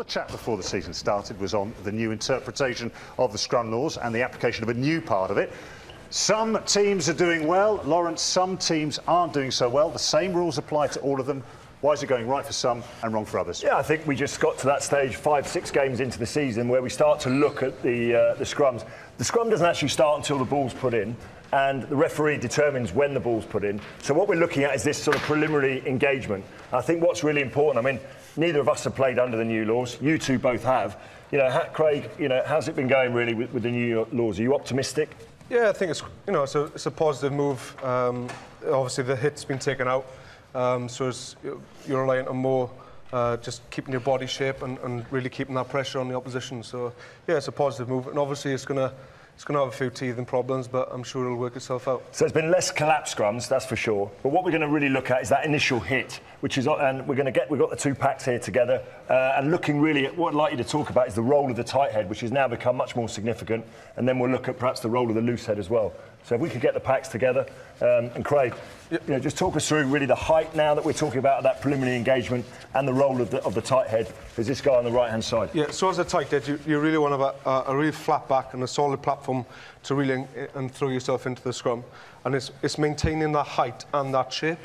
the chat before the season started was on the new interpretation of the scrum laws and the application of a new part of it. Some teams are doing well, Lawrence, some teams aren't doing so well. The same rules apply to all of them. Why is it going right for some and wrong for others? Yeah, I think we just got to that stage 5-6 games into the season where we start to look at the scrums. The scrum doesn't actually start until the ball's put in, and the referee determines when the ball's put in. So what we're looking at is this sort of preliminary engagement. I think what's really important, I mean, neither of us have played under the new laws. You two both have. You know, Craig, you know, how's it been going really with the new laws? Are you optimistic? Yeah, I think it's, you know, it's a positive move. Obviously, the hit's been taken out, so you're relying on more just keeping your body shape and really keeping that pressure on the opposition. So yeah, it's a positive move, and obviously it's gonna have a few teething problems, but I'm sure it'll work itself out. So there's been less collapse scrums, that's for sure. But what we're going to really look at is that initial hit, which is, and we've got the two packs here together, and looking really at what I'd like you to talk about is the role of the tight head, which has now become much more significant, and then we'll look at perhaps the role of the loose head as well. So if we could get the packs together, and Craig, you know, just talk us through really the height now that we're talking about that preliminary engagement and the role of the tight head. There's this guy on the right-hand side. Yeah, so as a tight head, you really want to have a really flat back and a solid platform to really and throw yourself into the scrum. And it's maintaining that height and that shape.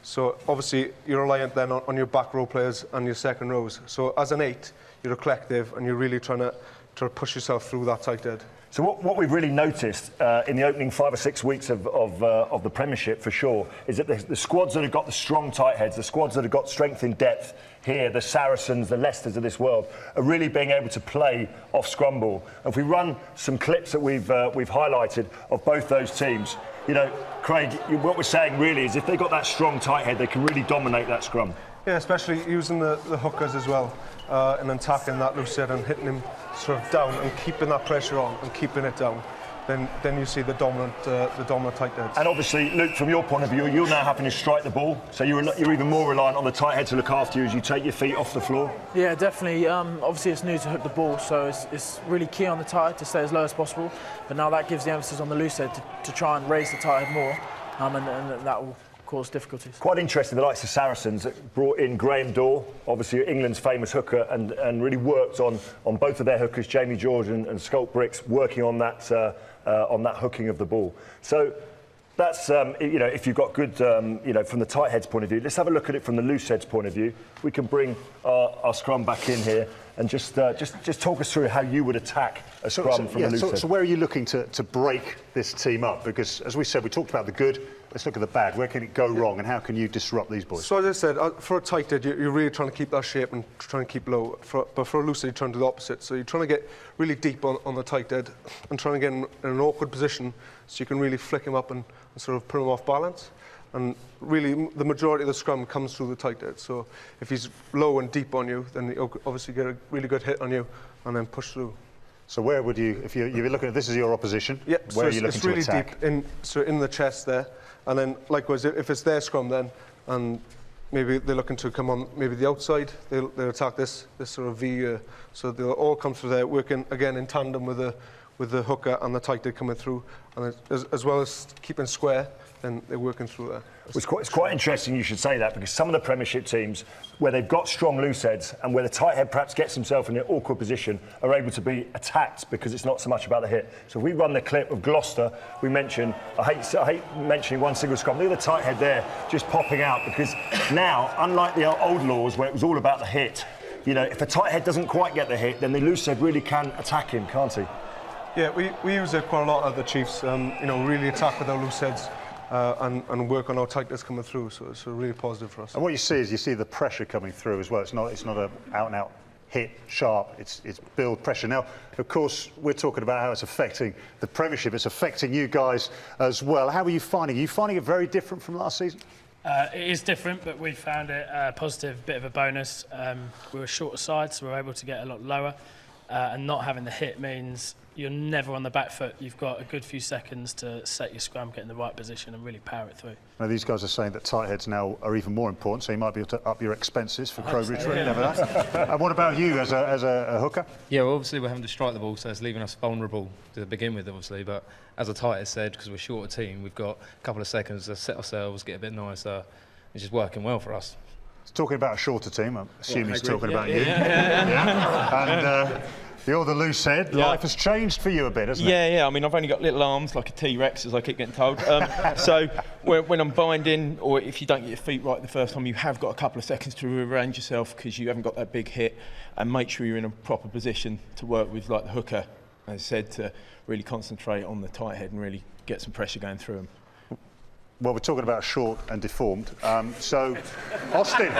So obviously you're reliant then on your back row players and your second rows. So as an 8, you're a collective and you're really trying to push yourself through that tight head. So what we've really noticed in the opening 5 or 6 weeks of the Premiership, for sure, is that the squads that have got the strong tight heads, the squads that have got strength in depth here, the Saracens, the Leicesters of this world, are really being able to play off scrum ball. And if we run some clips that we've highlighted of both those teams, you know, Craig, what we're saying really is if they've got that strong tight head, they can really dominate that scrum. Yeah, especially using the hookers as well, and attacking that loose head and hitting him sort of down and keeping that pressure on and keeping it down. Then you see the dominant tight heads. And obviously, Luke, from your point of view, you're now having to strike the ball, so you're even more reliant on the tight head to look after you as you take your feet off the floor. Yeah, definitely. Obviously, it's new to hook the ball, so it's really key on the tight head to stay as low as possible. But now that gives the emphasis on the loose head to try and raise the tight head more, and that will cause difficulties. Quite interesting, the likes of Saracens that brought in Graham Dorr, obviously England's famous hooker, and really worked on both of their hookers, Jamie George and Sculpt Bricks, working on that hooking of the ball. So that's, you know, if you've got good, you know, from the tight head's point of view, let's have a look at it from the loose head's point of view. We can bring our scrum back in here and just talk us through how you would attack a scrum from the loose head. So where are you looking to break this team up? Because, as we said, we talked about the good. Let's look at the bad. Where can it go wrong, and how can you disrupt these boys? So as I said, for a tight head, you're really trying to keep that shape and trying to keep low. But for a loose head, you're trying to do the opposite. So you're trying to get really deep on the tight head and trying to get in an awkward position so you can really flick him up and sort of put him off balance. And really, the majority of the scrum comes through the tight head. So if he's low and deep on you, then he'll obviously get a really good hit on you and then push through. So where would you, if you're looking at this as your opposition, where are you looking to attack? It's really deep in the chest there. And then, likewise, if it's their scrum then, and maybe they're looking to come on maybe the outside, they'll attack this sort of V. So they'll all come through there, working again in tandem with the hooker and the tight head coming through, and as well as keeping square, then they're working through there. It's quite interesting you should say that, because some of the Premiership teams, where they've got strong loose heads and where the tight head perhaps gets himself in an awkward position, are able to be attacked because it's not so much about the hit. So if we run the clip of Gloucester, we mentioned, I hate mentioning one single scrum, look at the tight head there just popping out, because now, unlike the old laws where it was all about the hit, you know, if a tight head doesn't quite get the hit, then the loose head really can attack him, can't he? Yeah, we use it quite a lot at the Chiefs, you know, really attack with our loose heads. And work on our tight heads coming through, so it's really positive for us. And what you see is the pressure coming through as well. It's not an out-and-out hit, sharp. It's build pressure. Now, of course, we're talking about how it's affecting the Premiership. It's affecting you guys as well. How are you finding it? Are you finding it very different from last season? It is different, but we found it a positive, bit of a bonus. We were shorter side, so we were able to get a lot lower, and not having the hit means you're never on the back foot. You've got a good few seconds to set your scrum, get in the right position and really power it through. Now, these guys are saying that tight heads now are even more important, so you might be able to up your expenses for Crowbridge. So, yeah. Never that. And what about you as a hooker? Yeah, well, obviously we're having to strike the ball, so it's leaving us vulnerable to begin with, obviously. But as the tight head said, because we're a shorter team, we've got a couple of seconds to set ourselves, get a bit nicer. It's just working well for us. Talking about a shorter team, I assume he's talking about you. And you're the loose head. Life has changed for you a bit, hasn't it? Yeah. I mean, I've only got little arms like a T-Rex, as I keep getting told. So when I'm binding, or if you don't get your feet right the first time, you have got a couple of seconds to rearrange yourself because you haven't got that big hit, and make sure you're in a proper position to work with, like the hooker, as I said, to really concentrate on the tight head and really get some pressure going through them. Well, we're talking about short and deformed. So, Austin.